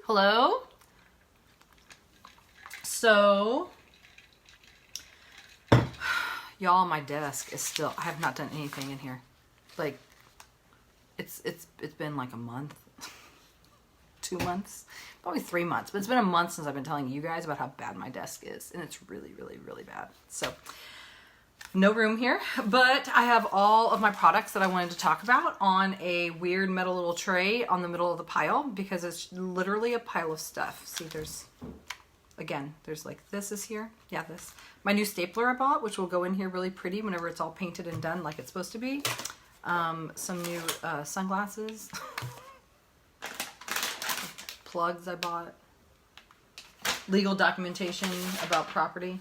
Hello? So, y'all, my desk is still, I have not done anything in here. Like, it's been like a month, 2 months, probably 3 months, but it's been a month since I've been telling you guys about how bad my desk is, and it's really, really, really bad. So, no room here, but I have all of my products that I wanted to talk about on a weird metal little tray on the middle of the pile, because it's literally a pile of stuff. See, there's like, this is here. Yeah, this. My new stapler I bought, which will go in here really pretty whenever it's all painted and done like it's supposed to be. Some new sunglasses. Plugs I bought. Legal documentation about property.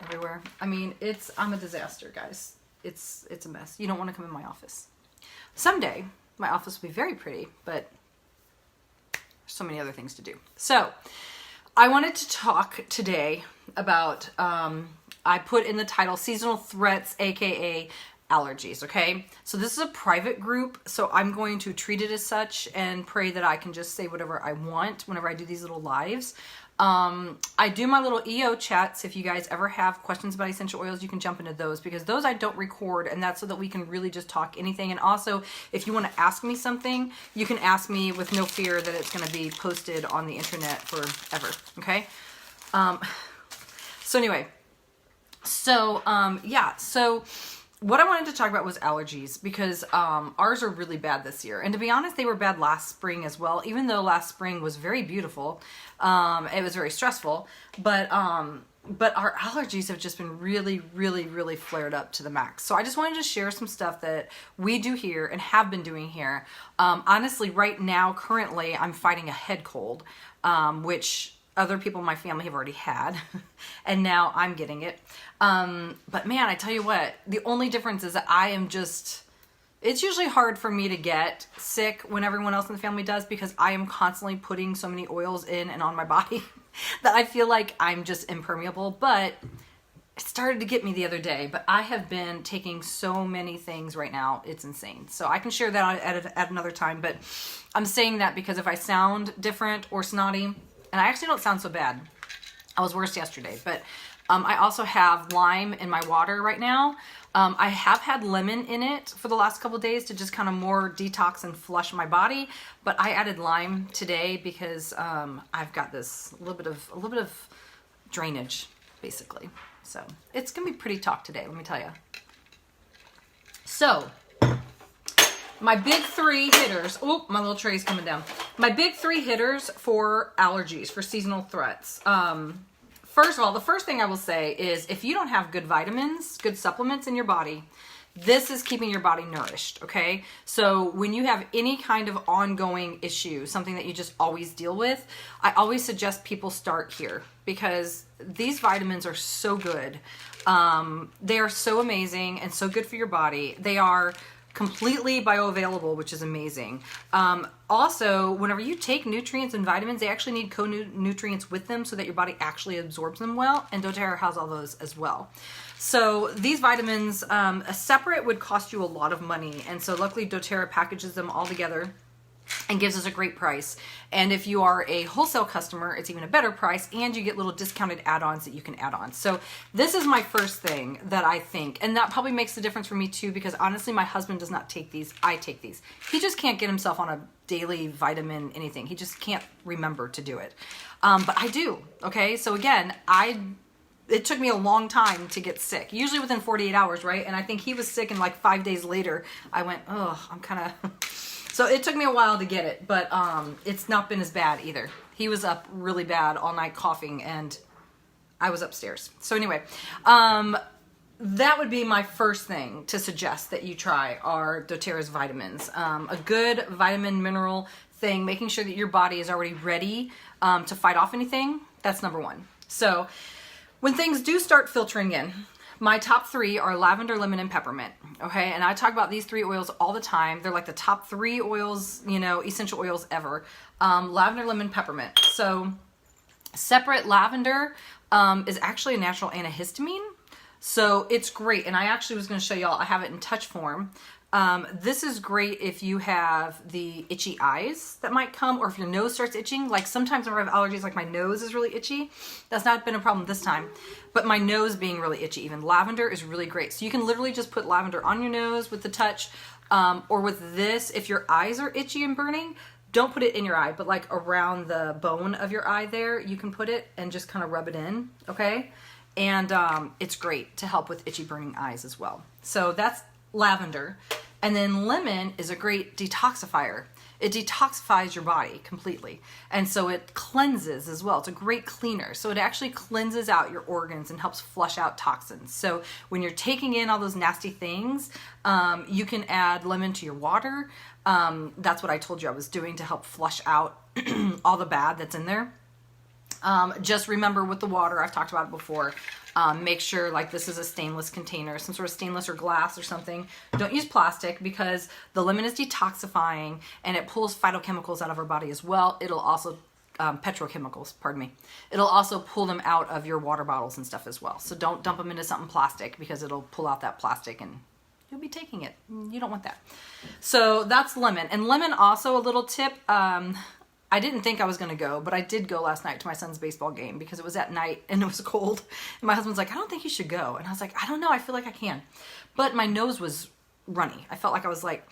Everywhere. I mean, I'm a disaster, guys. It's a mess. You don't want to come in my office. Someday, my office will be very pretty, but there's so many other things to do. So, I wanted to talk today about, I put in the title, Seasonal Threats, aka allergies, okay? So this is a private group, so I'm going to treat it as such and pray that I can just say whatever I want whenever I do these little lives. I do my little EO chats. If you guys ever have questions about essential oils, you can jump into those, because those I don't record, and that's so that we can really just talk anything. And also, if you want to ask me something, you can ask me with no fear that it's going to be posted on the internet forever. Okay. So anyway, yeah, so what I wanted to talk about was allergies, because ours are really bad this year. And to be honest, they were bad last spring as well, even though last spring was very beautiful. It was very stressful, but our allergies have just been really, really, really flared up to the max. So I just wanted to share some stuff that we do here and have been doing here. Honestly, right now, currently, I'm fighting a head cold, which other people in my family have already had, and now I'm getting it. But man, I tell you what, the only difference is that it's usually hard for me to get sick when everyone else in the family does, because I am constantly putting so many oils in and on my body that I feel like I'm just impermeable. But it started to get me the other day, but I have been taking so many things right now. It's insane. So I can share that at another time, but I'm saying that because if I sound different or snotty, and I actually don't sound so bad. I was worse yesterday, but I also have lime in my water right now. I have had lemon in it for the last couple of days to just kind of more detox and flush my body, but I added lime today because I've got this a little bit of drainage, basically. So it's gonna be pretty talk today, let me tell you. So my big three hitters, oh, my little tray's coming down. My big three hitters for allergies, for seasonal threats. First of all, the first thing I will say is if you don't have good vitamins, good supplements in your body, this is keeping your body nourished, okay? So when you have any kind of ongoing issue, something that you just always deal with, I always suggest people start here, because these vitamins are so good. They are so amazing and so good for your body. They are completely bioavailable, which is amazing. Also, whenever you take nutrients and vitamins, they actually need co-nutrients with them so that your body actually absorbs them well, and doTERRA has all those as well. So these vitamins, a separate would cost you a lot of money, and so luckily doTERRA packages them all together and gives us a great price. And if you are a wholesale customer, it's even a better price, and you get little discounted add-ons that you can add on. So this is my first thing that I think, and that probably makes the difference for me too, because honestly, my husband does not take these. I take these. He just can't get himself on a daily vitamin anything. He just can't remember to do it. But I do, okay? So again, it took me a long time to get sick, usually within 48 hours, right? And I think he was sick, and like 5 days later, I went, oh, I'm kind of... So it took me a while to get it, but it's not been as bad either. He was up really bad all night coughing, and I was upstairs. So anyway, that would be my first thing to suggest that you try are doTERRA's vitamins. A good vitamin mineral thing, making sure that your body is already ready to fight off anything, that's number one. So when things do start filtering in, my top three are lavender, lemon, and peppermint, okay? And I talk about these three oils all the time. They're like the top three oils, essential oils ever. Lavender, lemon, peppermint. So separate, lavender is actually a natural antihistamine. So it's great. And I actually was going to show y'all, I have it in touch form. This is great if you have the itchy eyes that might come, or if your nose starts itching. Like sometimes when I have allergies, like my nose is really itchy. That's not been a problem this time, but my nose being really itchy, even lavender is really great. So you can literally just put lavender on your nose with the touch, or with this, if your eyes are itchy and burning, don't put it in your eye, but like around the bone of your eye there, you can put it and just kind of rub it in, okay? And it's great to help with itchy burning eyes as well. So that's lavender. And then lemon is a great detoxifier. It detoxifies your body completely. And so it cleanses as well. It's a great cleaner. So it actually cleanses out your organs and helps flush out toxins. So when you're taking in all those nasty things, you can add lemon to your water. That's what I told you I was doing to help flush out all the bad that's in there. Just remember with the water, I've talked about it before, make sure like this is a stainless container, some sort of stainless or glass or something. Don't use plastic because the lemon is detoxifying and it pulls phytochemicals out of our body as well. It'll also, petrochemicals, pardon me. It'll also pull them out of your water bottles and stuff as well. So don't dump them into something plastic because it'll pull out that plastic and you'll be taking it. You don't want that. So that's lemon. And lemon also, a little tip, I didn't think I was going to go, but I did go last night to my son's baseball game because it was at night and it was cold. And my husband's like, I don't think you should go. And I was like, I don't know. I feel like I can. But my nose was runny. I felt like I was like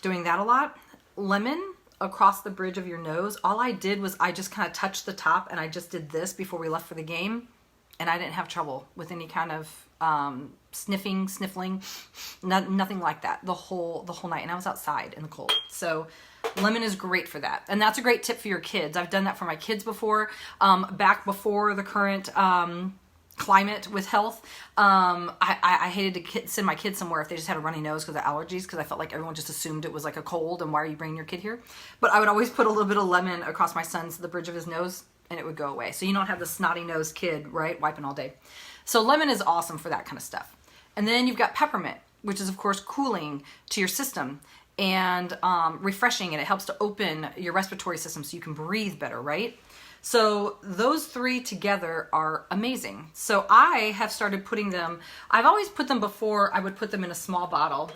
doing that a lot. Lemon across the bridge of your nose. All I did was I just kind of touched the top and I just did this before we left for the game. And I didn't have trouble with any kind of sniffling, nothing like that the whole night. And I was outside in the cold. So lemon is great for that. And that's a great tip for your kids. I've done that for my kids before, back before the current climate with health. I hated to send my kids somewhere if they just had a runny nose because of allergies, because I felt like everyone just assumed it was like a cold and why are you bringing your kid here? But I would always put a little bit of lemon across my son's, the bridge of his nose, and it would go away. So you don't have the snotty nosed kid, right, wiping all day. So lemon is awesome for that kind of stuff. And then you've got peppermint, which is of course cooling to your system and refreshing, and it helps to open your respiratory system so you can breathe better, right? So those three together are amazing. So I have started putting them, I've always put them before, I would put them in a small bottle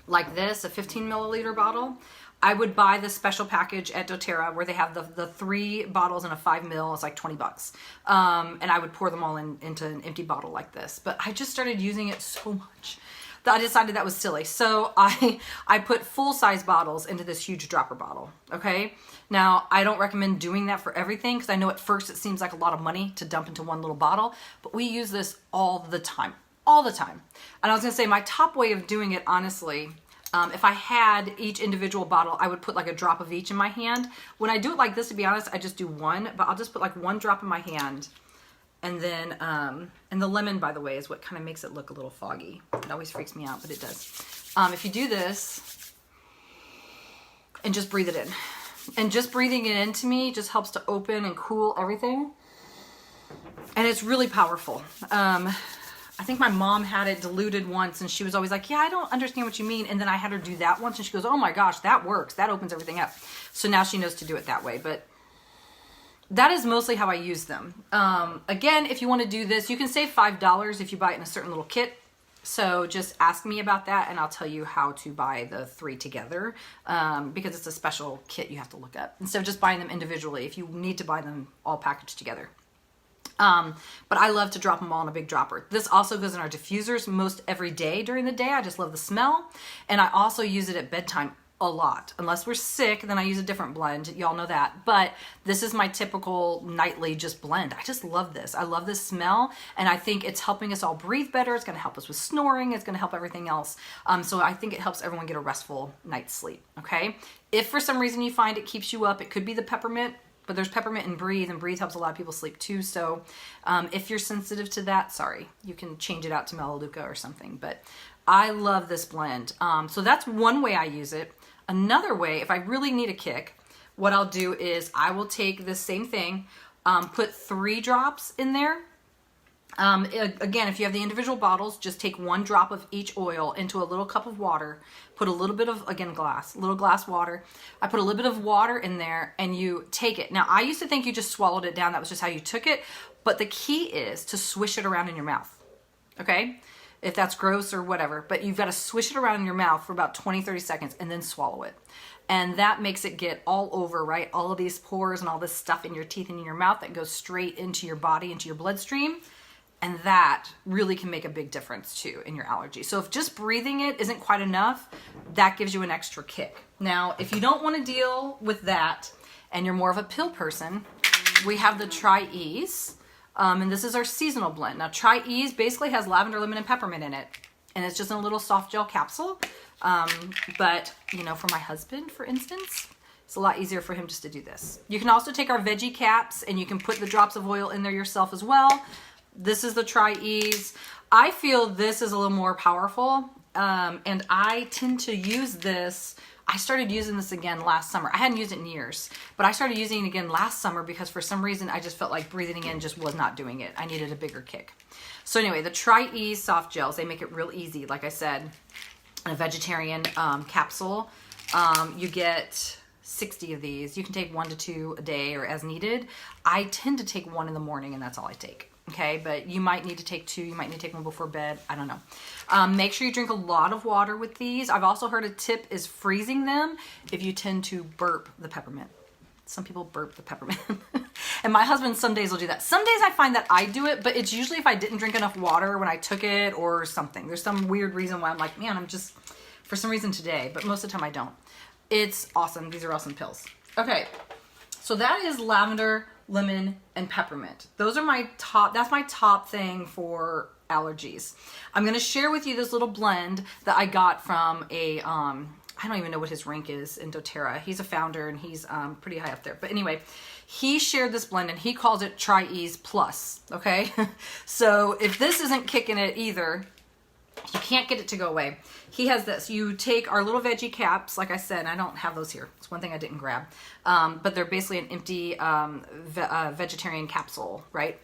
like this, a 15 milliliter bottle. I would buy the special package at doTERRA where they have the 3 bottles in a 5 ml. It's like $20. And I would pour them all into an empty bottle like this. But I just started using it so much that I decided that was silly. So I put full-size bottles into this huge dropper bottle, okay? Now, I don't recommend doing that for everything because I know at first it seems like a lot of money to dump into one little bottle, but we use this all the time. And I was gonna say my top way of doing it, honestly, if I had each individual bottle, I would put like a drop of each in my hand. When I do it like this, to be honest, I just do one, but I'll just put like 1 drop in my hand. And then, and the lemon, by the way, is what kind of makes it look a little foggy. It always freaks me out, but it does. If you do this and just breathe it in, and just breathing it into me just helps to open and cool everything. And it's really powerful. I think my mom had it diluted once and she was always like, yeah, I don't understand what you mean. And then I had her do that once and she goes, oh my gosh, that works. That opens everything up. So now she knows to do it that way. But that is mostly how I use them. Again, if you want to do this, you can save $5 if you buy it in a certain little kit. So just ask me about that and I'll tell you how to buy the 3 together because it's a special kit you have to look up. Instead of just buying them individually, if you need to buy them all packaged together. But I love to drop them all in a big dropper. This also goes in our diffusers most every day during the day. I just love the smell. And I also use it at bedtime a lot. Unless we're sick, then I use a different blend. Y'all know that. But this is my typical nightly just blend. I just love this. I love this smell. And I think it's helping us all breathe better. It's going to help us with snoring. It's going to help everything else. So I think it helps everyone get a restful night's sleep. Okay. If for some reason you find it keeps you up, it could be the peppermint. But there's peppermint and breathe helps a lot of people sleep too. So if you're sensitive to that, sorry, you can change it out to Melaleuca or something. But I love this blend. So that's one way I use it. Another way, if I really need a kick, what I'll do is I will take this same thing, put 3 drops in there. Again, if you have the individual bottles, just take 1 drop of each oil into a little cup of water, put a little bit of, again, little glass water. I put a little bit of water in there and you take it. Now, I used to think you just swallowed it down. That was just how you took it. But the key is to swish it around in your mouth. Okay? if that's gross or whatever, but you've got to swish it around in your mouth for about 20-30 seconds and then swallow it. And that makes it get all over, right? All of these pores and all this stuff in your teeth and in your mouth that goes straight into your body, into your bloodstream. And that really can make a big difference too in your allergy. So if just breathing it isn't quite enough, that gives you an extra kick. Now, if you don't want to deal with that and you're more of a pill person, we have the Try Ease. And this is our seasonal blend. Now, Try Ease basically has lavender, lemon, and peppermint in it. And it's just in a little soft gel capsule. But, you know, for my husband, for instance, it's a lot easier for him just to do this. You can also take our veggie caps and you can put the drops of oil in there yourself as well. This is the Try Ease. I feel this is a little more powerful. And I tend to use this. I started using this again last summer. I hadn't used it in years, but I started using it again last summer because for some reason I just felt like breathing in just was not doing it. I needed a bigger kick. So anyway, the Try Ease soft gels, they make it real easy. Like I said, in a vegetarian capsule, you get 60 of these. You can take 1 to 2 a day or as needed. I tend to take 1 in the morning and that's all I take. Okay, but you might need to take 2. You might need to take 1 before bed. I don't know. Make sure you drink a lot of water with these. I've also heard a tip is freezing them if you tend to burp the peppermint. Some people burp the peppermint. And my husband some days will do that. Some days I find that I do it, but it's usually if I didn't drink enough water when I took it or something. There's some weird reason why I'm like, man, I'm just, for some reason today, but most of the time I don't. It's awesome. These are awesome pills. Okay, so that is lavender, lemon, and peppermint. Those are my top, that's my top thing for allergies. I'm going to share with you this little blend that I got from a, I don't even know what his rank is in doTERRA. He's a founder and he's pretty high up there. But anyway, he shared this blend and he calls it Try Ease Plus, okay? So if this isn't kicking it either, you can't get it to go away. He has this. You take our little veggie caps, like I said, I don't have those here. It's one thing I didn't grab. But they're basically an empty vegetarian capsule, right?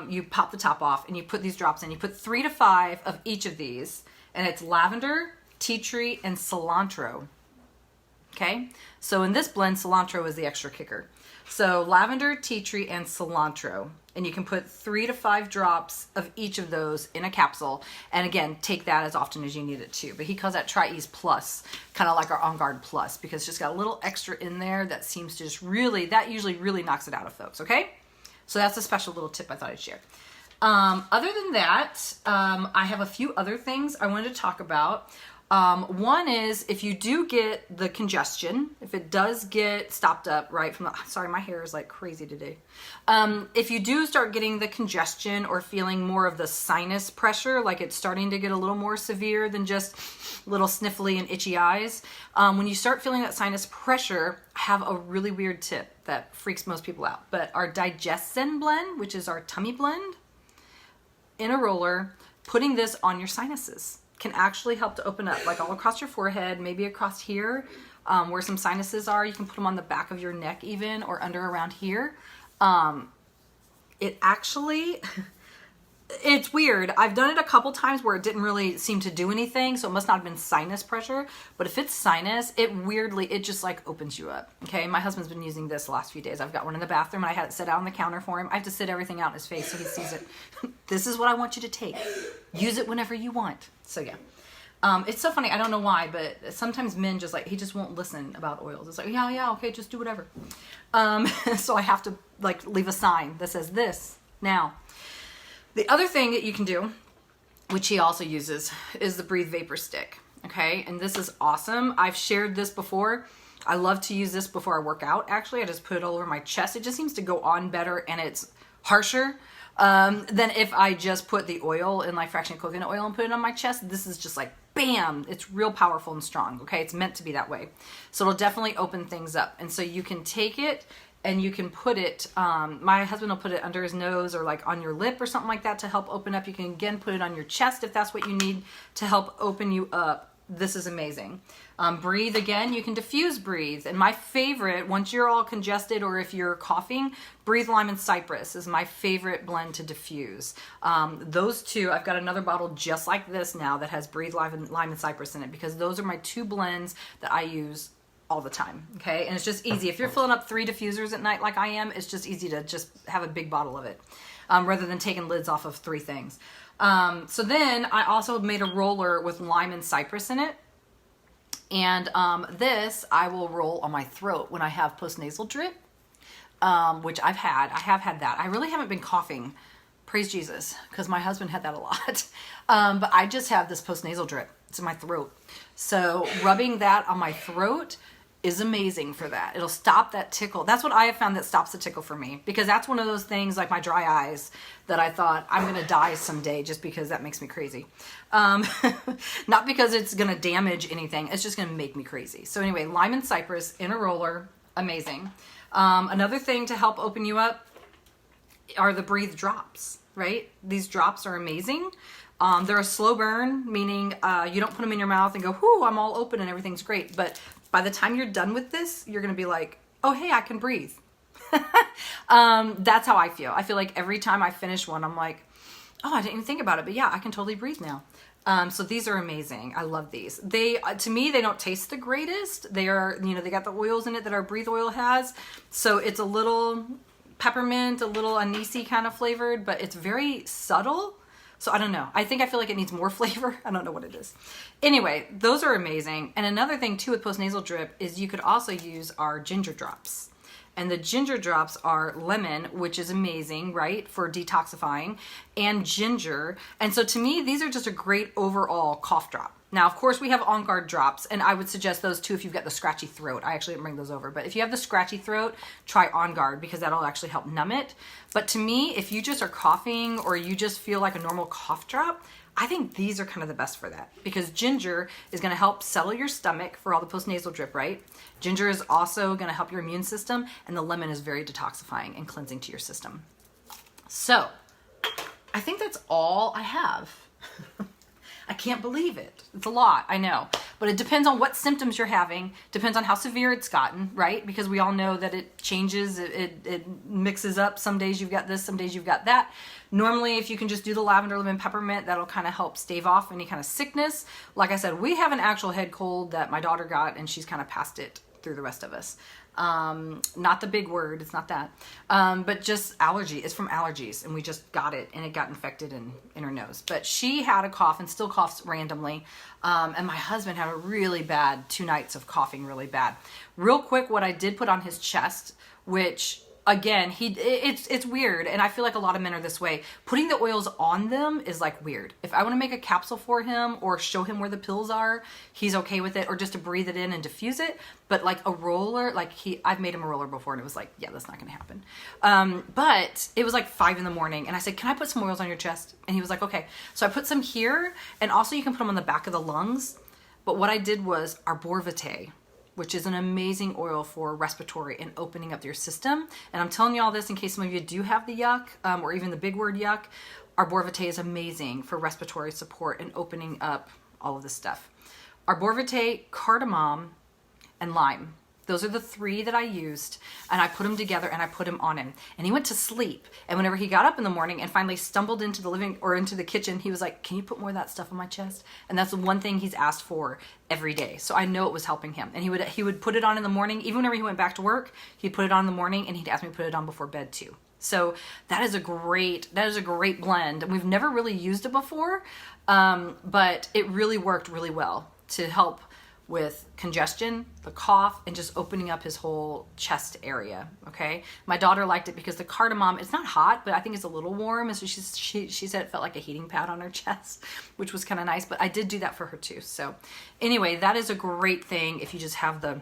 You pop the top off and you put these drops in. You put 3 to 5 of each of these. And it's lavender, tea tree, and cilantro. Okay? So in this blend, cilantro is the extra kicker. So lavender, tea tree, and cilantro. And you can put 3 to 5 drops of each of those in a capsule. And again, take that as often as you need it to. But he calls that Try Ease Plus, kind of like our On Guard Plus, because it's just got a little extra in there that seems to just really, that usually really knocks it out of folks, okay? So that's a special little tip I thought I'd share. Other than that, I have a few other things I wanted to talk about. One is if you do get the congestion, if it does get stopped up right from the, sorry, my hair is like crazy today. If you do start getting the congestion or feeling more of the sinus pressure, like it's starting to get a little more severe than just little sniffly and itchy eyes. When you start feeling that sinus pressure, I have a really weird tip that freaks most people out. But our Digestin blend, which is our tummy blend, in a roller, putting this on your sinuses can actually help to open up, like all across your forehead, maybe across here, where some sinuses are. You can put them on the back of your neck even, or under around here. It actually, it's weird. I've done it a couple times where it didn't really seem to do anything, so it must not have been sinus pressure. But if it's sinus, it weirdly, it just like opens you up. Okay, my husband's been using this the last few days. I've got one in the bathroom and I had it set out on the counter for him. I have to sit everything out in his face so he sees it. This is what I want you to take. Use it whenever you want. So yeah. It's so funny. I don't know why, but sometimes men just like, he just won't listen about oils. It's like, yeah, okay, just do whatever. So I have to like leave a sign that says this now. The other thing that you can do, which he also uses, is the Breathe Vapor Stick. Okay, and this is awesome. I've shared this before. I love to use this before I work out. Actually, I just put it all over my chest. It just seems to go on better and it's harsher than if I just put the oil in like fractionated coconut oil and put it on my chest. This is just like bam, it's real powerful and strong. Okay, it's meant to be that way. So it'll definitely open things up. And so you can take it and you can put it, my husband will put it under his nose or like on your lip or something like that to help open up. You can again put it on your chest if that's what you need to help open you up. This is amazing. Breathe again, you can diffuse breathe. And my favorite, once you're all congested or if you're coughing, Breathe Lime and Cypress is my favorite blend to diffuse. Those two, I've got another bottle just like this now that has Breathe Lime and Cypress in it because those are my two blends that I use all the time, okay? And it's just easy. If you're filling up 3 diffusers at night like I am, it's just easy to just have a big bottle of it rather than taking lids off of 3 things. So then I also made a roller with lime and cypress in it. And this I will roll on my throat when I have postnasal drip, which I have had that. I really haven't been coughing, praise Jesus, because my husband had that a lot. But I just have this postnasal drip. It's in my throat. So rubbing that on my throat is amazing for that. It'll stop that tickle. That's what I have found that stops the tickle for me, because that's one of those things like my dry eyes that I thought I'm going to die someday just because that makes me crazy. Not because it's going to damage anything. It's just going to make me crazy. So anyway, lime and cypress in a roller. Amazing. Another thing to help open you up are the breathe drops, right? These drops are amazing. They're a slow burn, meaning you don't put them in your mouth and go, whoo, I'm all open and everything's great. But by the time you're done with this, you're going to be like, oh, hey, I can breathe. That's how I feel. I feel like every time I finish one, I'm like, oh, I didn't even think about it. But yeah, I can totally breathe now. So these are amazing. I love these. They, to me, they don't taste the greatest. They are, you know, they got the oils in it that our breathe oil has. So it's a little peppermint, a little anise kind of flavored, but it's very subtle. So I don't know. I feel like it needs more flavor. I don't know what it is. Anyway, those are amazing. And another thing too with postnasal drip is you could also use our ginger drops. And the ginger drops are lemon, which is amazing, right? For detoxifying, and ginger. And so to me, these are just a great overall cough drop. Now, of course, we have On Guard drops, and I would suggest those too if you've got the scratchy throat. I actually didn't bring those over, but if you have the scratchy throat, try On Guard because that'll actually help numb it. But to me, if you just are coughing or you just feel like a normal cough drop, I think these are kind of the best for that, because ginger is going to help settle your stomach for all the postnasal drip, right? Ginger is also going to help your immune system, and the lemon is very detoxifying and cleansing to your system. So I think that's all I have. I can't believe it. It's a lot, I know. But it depends on what symptoms you're having. Depends on how severe it's gotten, right? Because we all know that it changes, it mixes up. Some days you've got this, some days you've got that. Normally, if you can just do the lavender, lemon, peppermint, that'll kind of help stave off any kind of sickness. Like I said, we have an actual head cold that my daughter got, and she's kind of passed it through the rest of us. Not the big word, it's not that, but just allergy. It's from allergies, and we just got it, and it got infected in her nose. But she had a cough and still coughs randomly, and my husband had a really bad 2 nights of coughing really bad. Real quick, what I did put on his chest, which again, it's weird, and I feel like a lot of men are this way. Putting the oils on them is like weird. If I want to make a capsule for him or show him where the pills are, he's okay with it, or just to breathe it in and diffuse it. But like a roller, I've made him a roller before, and it was like, yeah, that's not going to happen. But it was like 5 a.m, and I said, can I put some oils on your chest? And he was like, okay. So I put some here, and also you can put them on the back of the lungs. But what I did was arborvitae, which is an amazing oil for respiratory and opening up your system. And I'm telling you all this in case some of you do have the yuck, or even the big word yuck. Arborvitae is amazing for respiratory support and opening up all of this stuff. Arborvitae, cardamom, and lime. Those are the 3 that I used, and I put them together and I put him on him, and he went to sleep. And whenever he got up in the morning and finally stumbled into the into the kitchen, he was like, can you put more of that stuff on my chest? And that's the one thing he's asked for every day. So I know it was helping him. And he would put it on in the morning. Even whenever he went back to work, he'd put it on in the morning, and he'd ask me to put it on before bed too. So that is a great blend. And we've never really used it before, but it really worked really well to help with congestion, the cough, and just opening up his whole chest area. Okay, my daughter liked it because the cardamom, it's not hot, but I think it's a little warm, and so she said it felt like a heating pad on her chest, which was kind of nice. But I did do that for her too. So anyway, that is a great thing if you just have the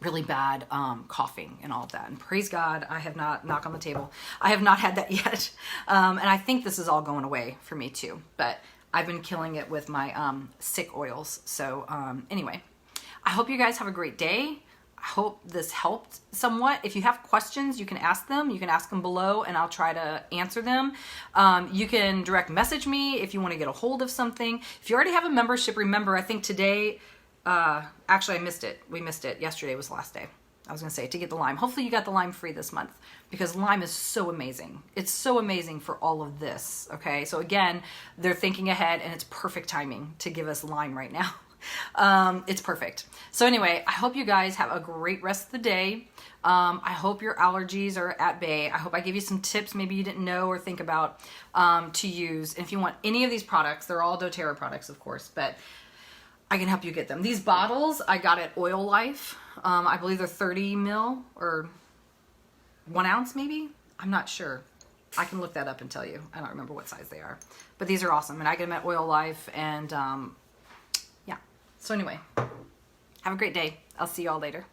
really bad coughing and all of that. And praise God, I have not, knock on the table, I have not had that yet. And I think this is all going away for me too. But I've been killing it with my sick oils. So anyway, I hope you guys have a great day. I hope this helped somewhat. If you have questions, you can ask them. You can ask them below, and I'll try to answer them. You can direct message me if you want to get a hold of something. If you already have a membership, remember, I think today, actually I missed it. We missed it. Yesterday was the last day. I was going to say, to get the lime. Hopefully you got the lime free this month, because lime is so amazing. It's so amazing for all of this, okay? So again, they're thinking ahead, and it's perfect timing to give us lime right now. It's perfect. So anyway, I hope you guys have a great rest of the day. I hope your allergies are at bay. I hope I gave you some tips maybe you didn't know or think about to use. And if you want any of these products, they're all doTERRA products, of course, but I can help you get them. These bottles I got at Oil Life. I believe they're 30 mil or 1 ounce maybe. I'm not sure. I can look that up and tell you. I don't remember what size they are. But these are awesome. And I get them at Oil Life. And yeah. So anyway, have a great day. I'll see you all later.